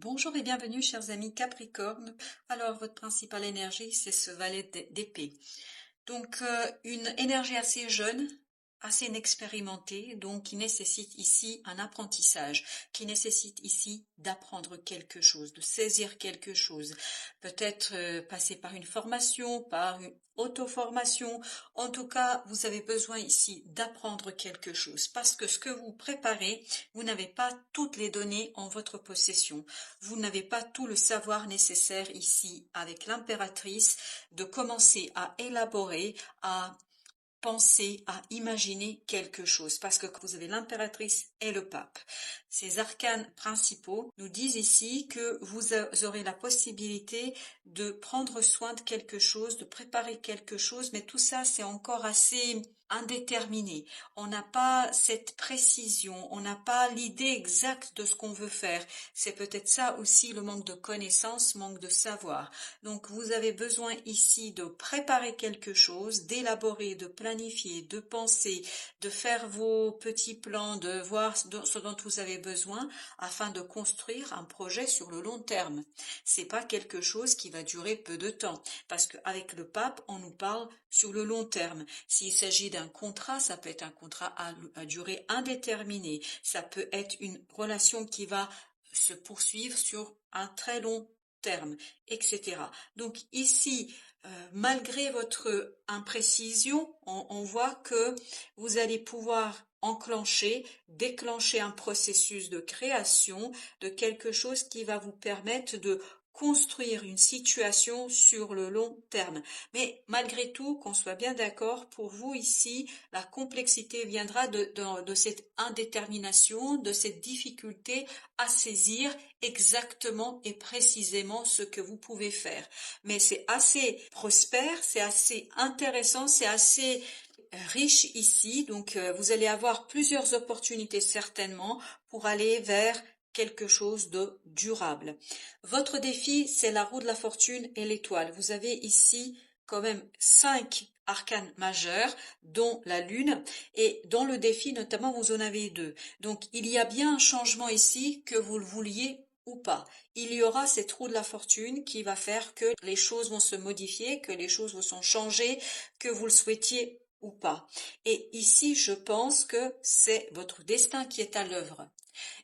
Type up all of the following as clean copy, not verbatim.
Bonjour et bienvenue chers amis Capricorne. Alors votre principale énergie c'est ce valet d'épée. Donc une énergie assez jeune, assez inexpérimentée, donc qui nécessite ici un apprentissage, qui nécessite ici d'apprendre quelque chose, de saisir quelque chose. Peut-être passer par une formation, par une auto-formation. En tout cas, vous avez besoin ici d'apprendre quelque chose parce que ce que vous préparez, vous n'avez pas toutes les données en votre possession. Vous n'avez pas tout le savoir nécessaire ici avec l'impératrice de commencer à élaborer, à penser, à imaginer quelque chose, parce que vous avez l'impératrice et le pape. Ces arcanes principaux nous disent ici que vous aurez la possibilité de prendre soin de quelque chose, de préparer quelque chose, mais tout ça c'est encore assez indéterminé. On n'a pas cette précision, on n'a pas l'idée exacte de ce qu'on veut faire. C'est peut-être ça aussi le manque de connaissances, manque de savoir. Donc vous avez besoin ici de préparer quelque chose, d'élaborer, de planifier, de penser, de faire vos petits plans, de voir ce dont vous avez besoin afin de construire un projet sur le long terme. C'est pas quelque chose qui va durer peu de temps parce qu'avec le pape, on nous parle sur le long terme. S'il s'agit d'un contrat, ça peut être un contrat à durée indéterminée. Ça peut être une relation qui va se poursuivre sur un très long terme, etc. Donc ici, malgré votre imprécision, on voit que vous allez pouvoir déclencher un processus de création de quelque chose qui va vous permettre de construire une situation sur le long terme. Mais malgré tout, qu'on soit bien d'accord, pour vous ici, la complexité viendra de cette indétermination, de cette difficulté à saisir exactement et précisément ce que vous pouvez faire. Mais c'est assez prospère, c'est assez intéressant, c'est assez riche ici. Donc vous allez avoir plusieurs opportunités certainement pour aller vers quelque chose de durable. Votre défi, c'est la roue de la fortune et l'étoile. Vous avez ici quand même 5 arcanes majeurs, dont la lune, et dans le défi notamment vous en avez 2. Donc il y a bien un changement ici, que vous le vouliez ou pas. Il y aura cette roue de la fortune qui va faire que les choses vont se modifier, que les choses vont changer, que vous le souhaitiez ou pas. Et ici, je pense que c'est votre destin qui est à l'œuvre.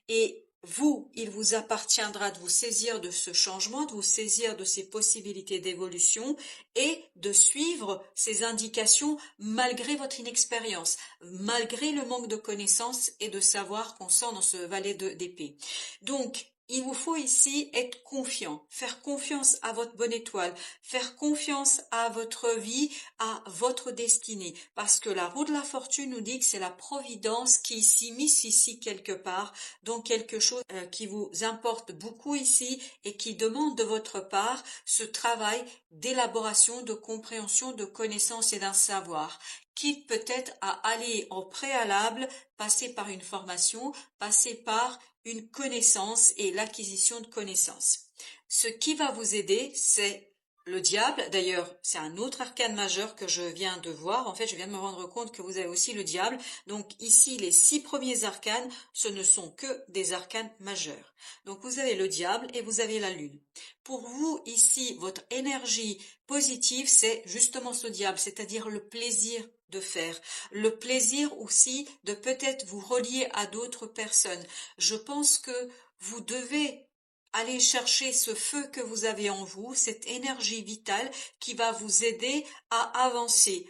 Et vous, il vous appartiendra de vous saisir de ce changement, de vous saisir de ces possibilités d'évolution et de suivre ces indications malgré votre inexpérience, malgré le manque de connaissances et de savoir qu'on sort dans ce valet d'épée. Donc, il vous faut ici être confiant, faire confiance à votre bonne étoile, faire confiance à votre vie, à votre destinée, parce que la roue de la fortune nous dit que c'est la providence qui s'immisce ici quelque part, donc quelque chose qui vous importe beaucoup ici et qui demande de votre part ce travail d'élaboration, de compréhension, de connaissance et d'un savoir, quitte peut-être à aller au préalable, passer par une formation, passer par une connaissance et l'acquisition de connaissances. Ce qui va vous aider, c'est le diable. D'ailleurs, c'est un autre arcane majeur que je viens de voir. En fait, je viens de me rendre compte que vous avez aussi le diable. Donc ici, les 6 premiers arcanes, ce ne sont que des arcanes majeurs. Donc vous avez le diable et vous avez la lune. Pour vous, ici, votre énergie positive, c'est justement ce diable, c'est-à-dire le plaisir de faire, le plaisir aussi de peut-être vous relier à d'autres personnes. Je pense que vous devez aller chercher ce feu que vous avez en vous, cette énergie vitale qui va vous aider à avancer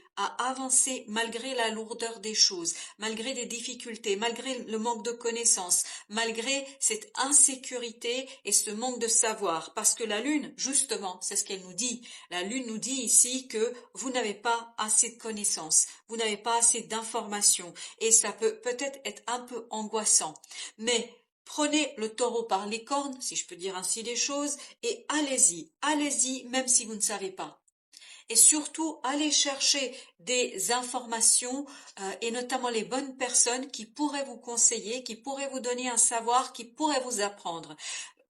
malgré la lourdeur des choses, malgré des difficultés, malgré le manque de connaissances, malgré cette insécurité et ce manque de savoir. Parce que la lune, justement, c'est ce qu'elle nous dit. La lune nous dit ici que vous n'avez pas assez de connaissances, vous n'avez pas assez d'informations et ça peut peut-être être un peu angoissant. Mais prenez le taureau par les cornes, si je peux dire ainsi les choses, et allez-y, même si vous ne savez pas. Et surtout, allez chercher des informations et notamment les bonnes personnes qui pourraient vous conseiller, qui pourraient vous donner un savoir, qui pourraient vous apprendre.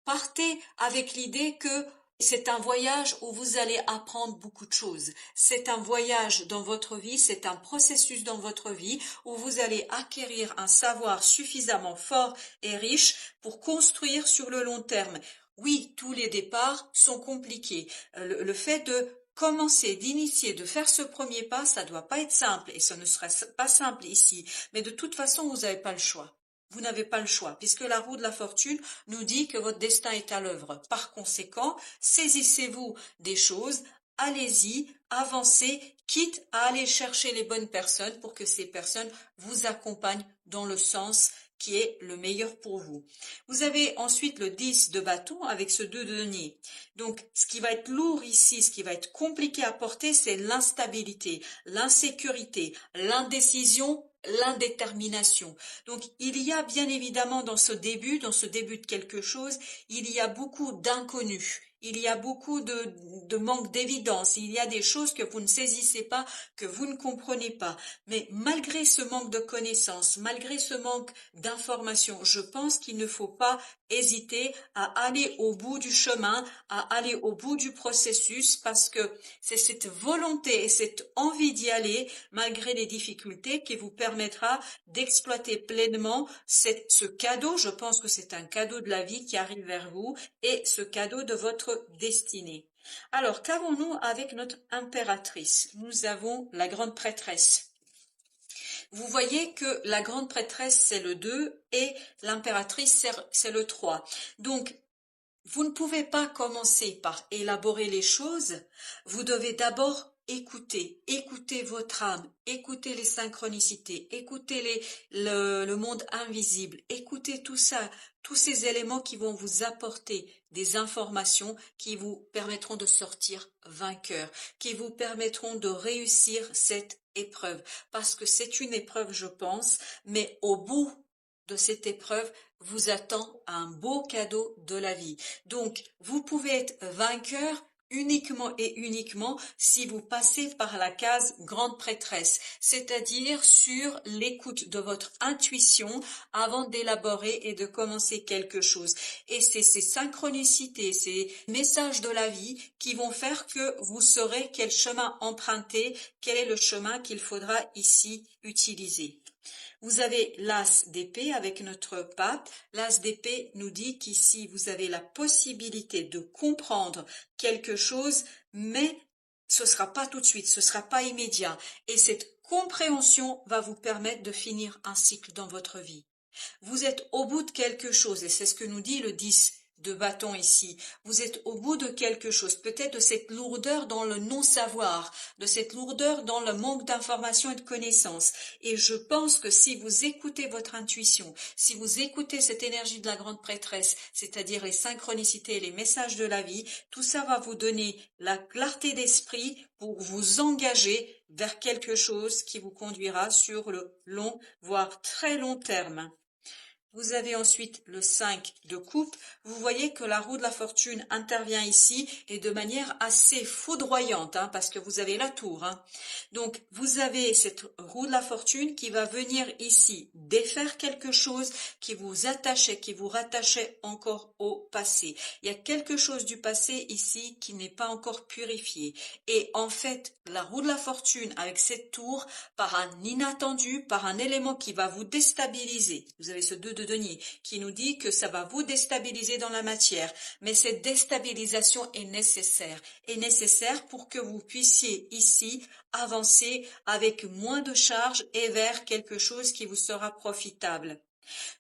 Partez avec l'idée que C'est un voyage où vous allez apprendre beaucoup de choses. C'est un voyage dans votre vie, c'est un processus dans votre vie où vous allez acquérir un savoir suffisamment fort et riche pour construire sur le long terme. Oui, tous les départs sont compliqués. Le fait de commencer, d'initier, de faire ce premier pas, ça doit pas être simple et ce ne sera pas simple ici. Mais de toute façon, vous n'avez pas le choix. Vous n'avez pas le choix, puisque la roue de la fortune nous dit que votre destin est à l'œuvre. Par conséquent, saisissez-vous des choses, allez-y, avancez, quitte à aller chercher les bonnes personnes pour que ces personnes vous accompagnent dans le sens qui est le meilleur pour vous. Vous avez ensuite le 10 de bâton avec ce 2 de denier. Donc, ce qui va être lourd ici, ce qui va être compliqué à porter, c'est l'instabilité, l'insécurité, l'indécision, l'indétermination. Donc, il y a bien évidemment dans ce début de quelque chose, il y a beaucoup d'inconnus. Il y a beaucoup de manque d'évidence. Il y a des choses que vous ne saisissez pas, que vous ne comprenez pas. Mais malgré ce manque de connaissances, malgré ce manque d'informations, je pense qu'il ne faut pas hésiter à aller au bout du chemin, à aller au bout du processus, parce que c'est cette volonté et cette envie d'y aller, malgré les difficultés, qui vous permettra d'exploiter pleinement ce cadeau. Je pense que c'est un cadeau de la vie qui arrive vers vous et ce cadeau de votre destinée. Alors, qu'avons-nous avec notre impératrice? Nous avons la grande prêtresse. Vous voyez que la grande prêtresse, c'est le 2 et l'impératrice, c'est le 3. Donc, vous ne pouvez pas commencer par élaborer les choses, vous devez d'abord écouter votre âme, écouter les synchronicités, écouter le monde invisible, écoutez tout ça, tous ces éléments qui vont vous apporter des informations qui vous permettront de sortir vainqueur, qui vous permettront de réussir cette épreuve, parce que c'est une épreuve, je pense, mais au bout de cette épreuve vous attend un beau cadeau de la vie. Donc, vous pouvez être vainqueur uniquement et uniquement si vous passez par la case grande prêtresse, c'est-à-dire sur l'écoute de votre intuition avant d'élaborer et de commencer quelque chose. Et c'est ces synchronicités, ces messages de la vie qui vont faire que vous saurez quel chemin emprunter, quel est le chemin qu'il faudra ici utiliser. Vous avez l'as d'épée avec notre pape. L'as d'épée nous dit qu'ici, vous avez la possibilité de comprendre quelque chose, mais ce sera pas tout de suite, ce sera pas immédiat. Et cette compréhension va vous permettre de finir un cycle dans votre vie. Vous êtes au bout de quelque chose, et c'est ce que nous dit le 10 de bâton ici. Vous êtes au bout de quelque chose, peut-être de cette lourdeur dans le non-savoir, de cette lourdeur dans le manque d'information et de connaissances. Et je pense que si vous écoutez votre intuition, si vous écoutez cette énergie de la grande prêtresse, c'est-à-dire les synchronicités et les messages de la vie, tout ça va vous donner la clarté d'esprit pour vous engager vers quelque chose qui vous conduira sur le long, voire très long terme. Vous avez ensuite le 5 de coupe. Vous voyez que la roue de la fortune intervient ici et de manière assez foudroyante, parce que vous avez la tour. Donc, vous avez cette roue de la fortune qui va venir ici défaire quelque chose qui vous attachait, qui vous rattachait encore au passé. Il y a quelque chose du passé ici qui n'est pas encore purifié. Et en fait, la roue de la fortune avec cette tour, par un inattendu, par un élément qui va vous déstabiliser. Vous avez ce 2 de denier qui nous dit que ça va vous déstabiliser dans la matière. Mais cette déstabilisation est nécessaire pour que vous puissiez ici avancer avec moins de charge et vers quelque chose qui vous sera profitable.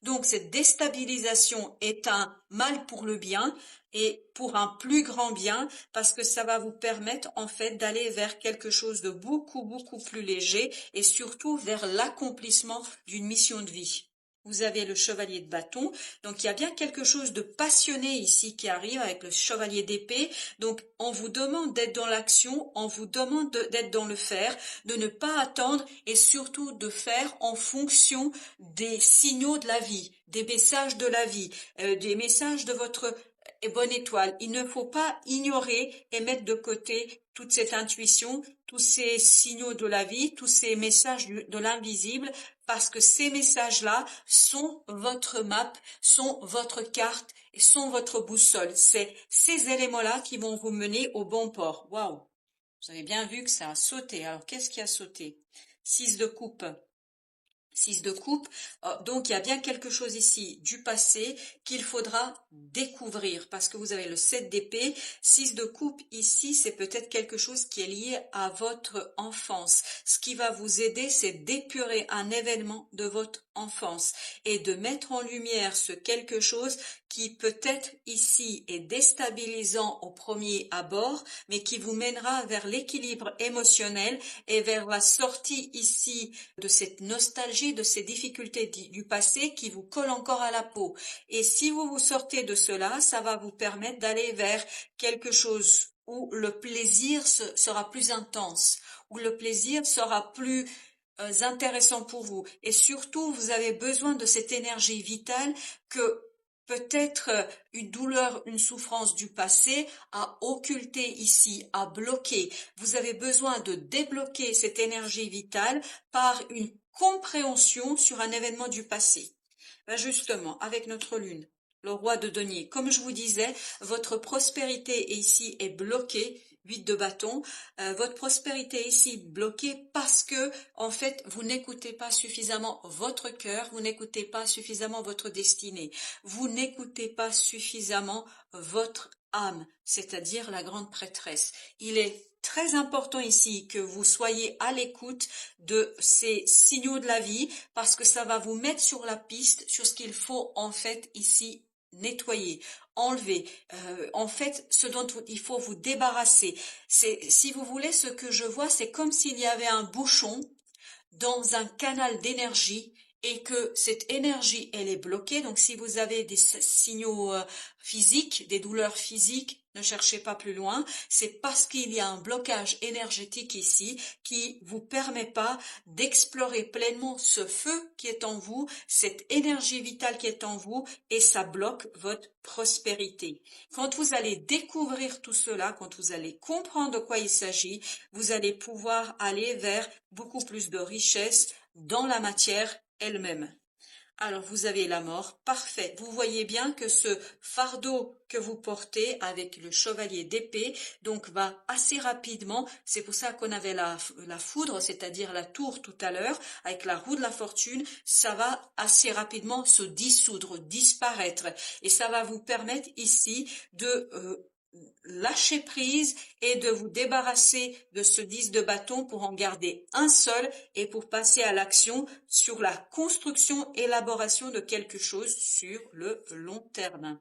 Donc cette déstabilisation est un mal pour le bien et pour un plus grand bien parce que ça va vous permettre en fait d'aller vers quelque chose de beaucoup plus léger et surtout vers l'accomplissement d'une mission de vie. Vous avez le chevalier de bâton, donc il y a bien quelque chose de passionné ici qui arrive avec le chevalier d'épée, donc on vous demande d'être dans l'action, on vous demande d'être dans le faire, de ne pas attendre et surtout de faire en fonction des signaux de la vie, des messages de la vie, des messages de votre bonne étoile. Il ne faut pas ignorer et mettre de côté toute cette intuition, tous ces signaux de la vie, tous ces messages de l'invisible, parce que ces messages-là sont votre map, sont votre carte sont votre boussole. C'est ces éléments-là qui vont vous mener au bon port. Waouh! Vous avez bien vu que ça a sauté. Alors, qu'est-ce qui a sauté? 6 de coupe. 6 de coupe, donc il y a bien quelque chose ici du passé qu'il faudra découvrir parce que vous avez le 7 d'épée, 6 de coupe ici, c'est peut-être quelque chose qui est lié à votre enfance. Ce qui va vous aider, c'est d'épurer un événement de votre enfance et de mettre en lumière ce quelque chose qui peut-être ici est déstabilisant au premier abord, mais qui vous mènera vers l'équilibre émotionnel et vers la sortie ici de cette nostalgie, de ces difficultés du passé qui vous collent encore à la peau. Et si vous vous sortez de cela, ça va vous permettre d'aller vers quelque chose où le plaisir sera plus intense, où le plaisir sera plus intéressant pour vous. Et surtout, vous avez besoin de cette énergie vitale que peut-être une douleur, une souffrance du passé a occulté ici, a bloqué. Vous avez besoin de débloquer cette énergie vitale par une compréhension sur un événement du passé. Ben justement, avec notre lune, le roi de denier, comme je vous disais, votre prospérité ici est bloquée. 8 de bâton, votre prospérité ici bloquée parce que en fait vous n'écoutez pas suffisamment votre cœur, vous n'écoutez pas suffisamment votre destinée, vous n'écoutez pas suffisamment votre âme, c'est-à-dire la grande prêtresse. Il est très important ici que vous soyez à l'écoute de ces signaux de la vie parce que ça va vous mettre sur la piste sur ce qu'il faut en fait ici nettoyer, enlever, en fait ce dont il faut vous débarrasser. C'est, si vous voulez, ce que je vois, c'est comme s'il y avait un bouchon dans un canal d'énergie et que cette énergie, elle est bloquée. Donc, si vous avez des signaux physiques, des douleurs physiques, ne cherchez pas plus loin. C'est parce qu'il y a un blocage énergétique ici qui vous permet pas d'explorer pleinement ce feu qui est en vous, cette énergie vitale qui est en vous et ça bloque votre prospérité. Quand vous allez découvrir tout cela, quand vous allez comprendre de quoi il s'agit, vous allez pouvoir aller vers beaucoup plus de richesse dans la matière elle-même. Alors vous avez la mort, parfait. Vous voyez bien que ce fardeau que vous portez avec le chevalier d'épée, donc va assez rapidement, c'est pour ça qu'on avait la foudre, c'est-à-dire la tour tout à l'heure, avec la roue de la fortune, ça va assez rapidement se dissoudre, disparaître. Et ça va vous permettre ici de lâcher prise et de vous débarrasser de ce 10 de bâton pour en garder un seul et pour passer à l'action sur la construction, élaboration de quelque chose sur le long terme.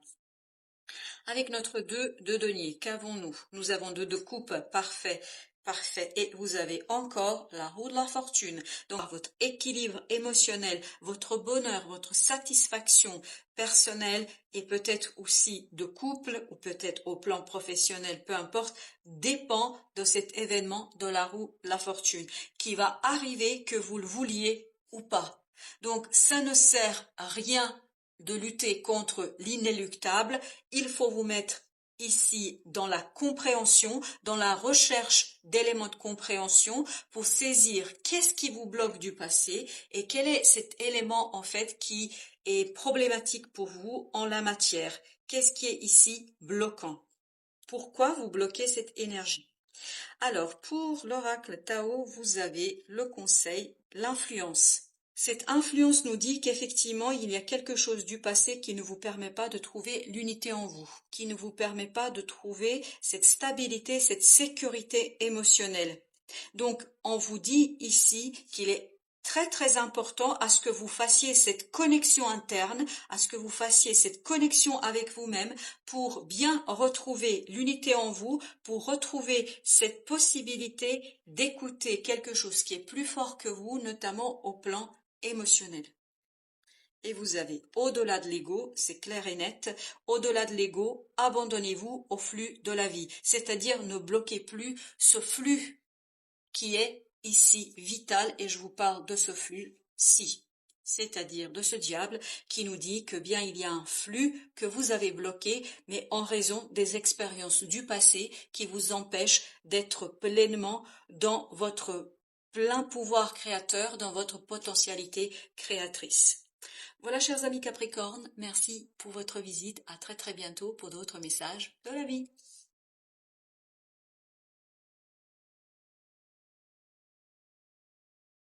Avec notre 2 de denier, qu'avons-nous? Nous avons 2 de coupe, parfait. Parfait. Et vous avez encore la roue de la fortune. Donc, votre équilibre émotionnel, votre bonheur, votre satisfaction personnelle et peut-être aussi de couple ou peut-être au plan professionnel, peu importe, dépend de cet événement de la roue de la fortune qui va arriver que vous le vouliez ou pas. Donc, ça ne sert à rien de lutter contre l'inéluctable. Il faut vous mettre ici dans la compréhension, dans la recherche d'éléments de compréhension pour saisir qu'est-ce qui vous bloque du passé et quel est cet élément en fait qui est problématique pour vous en la matière. Qu'est-ce qui est ici bloquant? Pourquoi vous bloquez cette énergie? Alors, pour l'oracle Tao, vous avez le conseil, l'influence. Cette influence nous dit qu'effectivement, il y a quelque chose du passé qui ne vous permet pas de trouver l'unité en vous, qui ne vous permet pas de trouver cette stabilité, cette sécurité émotionnelle. Donc, on vous dit ici qu'il est très très important à ce que vous fassiez cette connexion interne, à ce que vous fassiez cette connexion avec vous-même pour bien retrouver l'unité en vous, pour retrouver cette possibilité d'écouter quelque chose qui est plus fort que vous, notamment au plan émotionnel. Et vous avez au-delà de l'ego, c'est clair et net, au-delà de l'ego, abandonnez-vous au flux de la vie, c'est-à-dire ne bloquez plus ce flux qui est ici vital et je vous parle de ce flux-ci, c'est-à-dire de ce diable qui nous dit que bien il y a un flux que vous avez bloqué, mais en raison des expériences du passé qui vous empêchent d'être pleinement dans votre plein pouvoir créateur, dans votre potentialité créatrice. Voilà, chers amis Capricorne, merci pour votre visite. À très très bientôt pour d'autres messages de la vie.